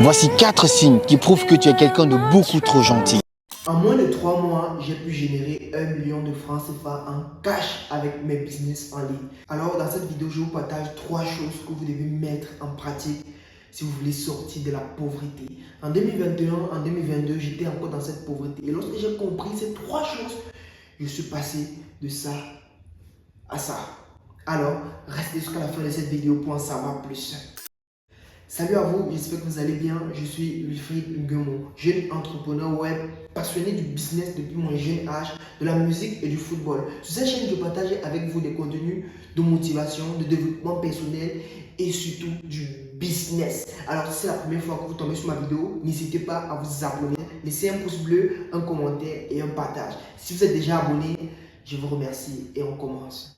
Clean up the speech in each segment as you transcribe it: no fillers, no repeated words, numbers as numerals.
Voici 4 signes qui prouvent que tu es quelqu'un de beaucoup trop gentil. En moins de 3 mois, j'ai pu générer 1 million de francs CFA en cash avec mes business en ligne. Alors dans cette vidéo, je vous partage 3 choses que vous devez mettre en pratique si vous voulez sortir de la pauvreté. En 2021, en 2022, j'étais encore dans cette pauvreté. Et lorsque j'ai compris ces 3 choses, je suis passé de ça à ça. Alors, restez jusqu'à la fin de cette vidéo pour en savoir plus. Salut à vous, j'espère que vous allez bien. Je suis Wilfried Nguemo, jeune entrepreneur web, passionné du business depuis mon jeune âge, de la musique et du football. Sur cette chaîne, je partage avec vous des contenus de motivation, de développement personnel et surtout du business. Alors, si c'est la première fois que vous tombez sur ma vidéo, n'hésitez pas à vous abonner, laissez un pouce bleu, un commentaire et un partage. Si vous êtes déjà abonné, je vous remercie et on commence.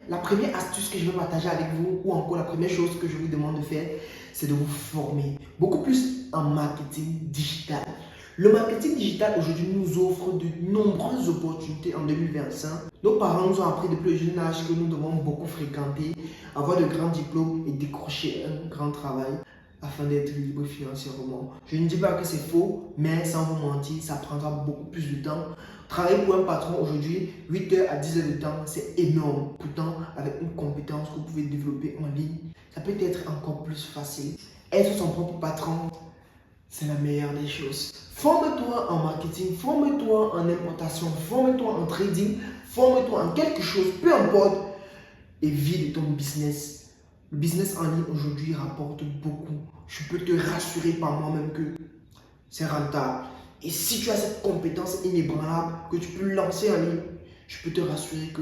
La première astuce que je vais partager avec vous, ou encore la première chose que je vous demande de faire, c'est de vous former beaucoup plus en marketing digital. Le marketing digital aujourd'hui nous offre de nombreuses opportunités en 2025. Nos parents nous ont appris depuis le jeune âge que nous devons beaucoup fréquenter, avoir de grands diplômes et décrocher un grand travail afin d'être libre financièrement. Je ne dis pas que c'est faux, mais sans vous mentir, ça prendra beaucoup plus de temps. Travailler pour un patron aujourd'hui, 8 heures à 10 heures de temps, c'est énorme. Pourtant, avec une compétence que vous pouvez développer en ligne, ça peut être encore plus facile. Être son propre patron, c'est la meilleure des choses. Forme-toi en marketing, forme-toi en importation, forme-toi en trading, forme-toi en quelque chose, peu importe, et vis de ton business. Le business en ligne aujourd'hui rapporte beaucoup. Je peux te rassurer par moi-même que c'est rentable. Et si tu as cette compétence inébranlable que tu peux lancer en ligne, je peux te rassurer que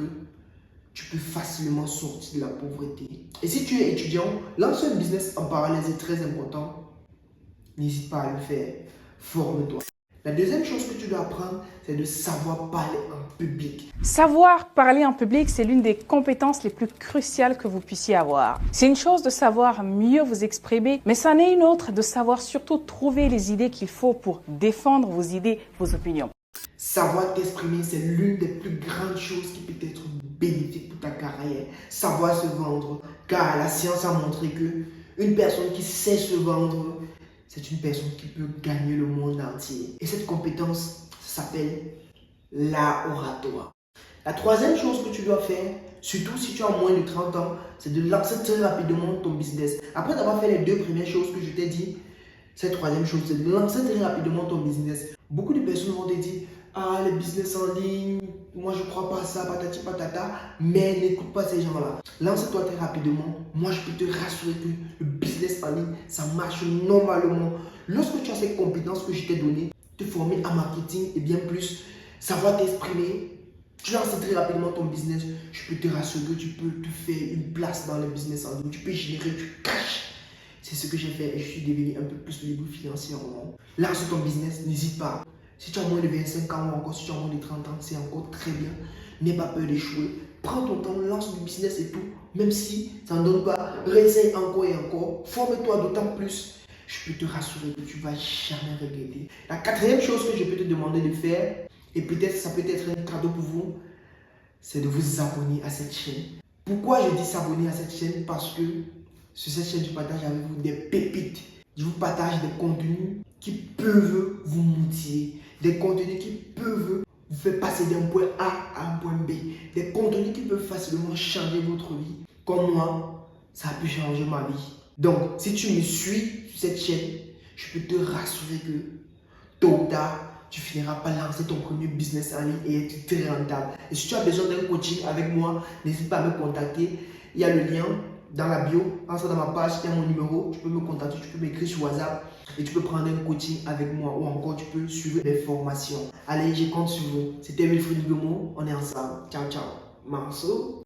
tu peux facilement sortir de la pauvreté. Et si tu es étudiant, lancer un business en parallèle est très important. N'hésite pas à le faire. Forme-toi. La deuxième chose que tu dois apprendre, c'est de savoir parler en public. Savoir parler en public, c'est l'une des compétences les plus cruciales que vous puissiez avoir. C'est une chose de savoir mieux vous exprimer, mais c'en est une autre de savoir surtout trouver les idées qu'il faut pour défendre vos idées, vos opinions. Savoir t'exprimer, c'est l'une des plus grandes choses qui peut être bénéfique pour ta carrière. Savoir se vendre, car la science a montré que une personne qui sait se vendre, c'est une personne qui peut gagner le monde entier. Et cette compétence s'appelle l'art oratoire. La troisième chose que tu dois faire, surtout si tu as moins de 30 ans, c'est de lancer très rapidement ton business. Après avoir fait les deux premières choses que je t'ai dit, cette troisième chose, c'est de lancer très rapidement ton business. Beaucoup de personnes vont te dire, ah, le business en ligne, moi je ne crois pas à ça, patati patata, mais n'écoute pas ces gens-là. Lance-toi très rapidement. Moi je peux te rassurer que le business en ligne, ça marche normalement. Lorsque tu as ces compétences que je t'ai données, te former en marketing et bien plus, savoir t'exprimer, tu lances très rapidement ton business, je peux te rassurer que tu peux te faire une place dans le business en ligne. Tu peux générer du cash. C'est ce que j'ai fait et je suis devenu un peu plus libre financièrement. Lance ton business, n'hésite pas. Si tu as moins de 25 ans ou encore si tu as moins de 30 ans, c'est encore très bien. N'aie pas peur d'échouer. Prends ton temps, lance du business et tout. Même si ça ne donne pas, réessaye encore et encore. Forme-toi d'autant plus. Je peux te rassurer que tu ne vas jamais regretter. La quatrième chose que je peux te demander de faire, et peut-être ça peut être un cadeau pour vous, c'est de vous abonner à cette chaîne. Pourquoi je dis s'abonner à cette chaîne? Parce que sur cette chaîne, je partage avec vous des pépites. Je vous partage des contenus qui peuvent vous motiver. Des contenus qui peuvent vous faire passer d'un point A à un point B. Des contenus qui peuvent facilement changer votre vie. Comme moi, ça a pu changer ma vie. Donc, si tu me suis sur cette chaîne, je peux te rassurer que tôt ou tard, tu finiras par lancer ton premier business en ligne et être très rentable. Et si tu as besoin d'un coaching avec moi, n'hésite pas à me contacter. Il y a le lien dans la bio, entre dans ma page, il y a mon numéro, tu peux me contacter, tu peux m'écrire sur WhatsApp et tu peux prendre un coaching avec moi ou encore tu peux suivre mes formations. Allez, je compte sur vous. C'était Wilfried Nguemo, on est ensemble. Ciao, ciao. Marceau.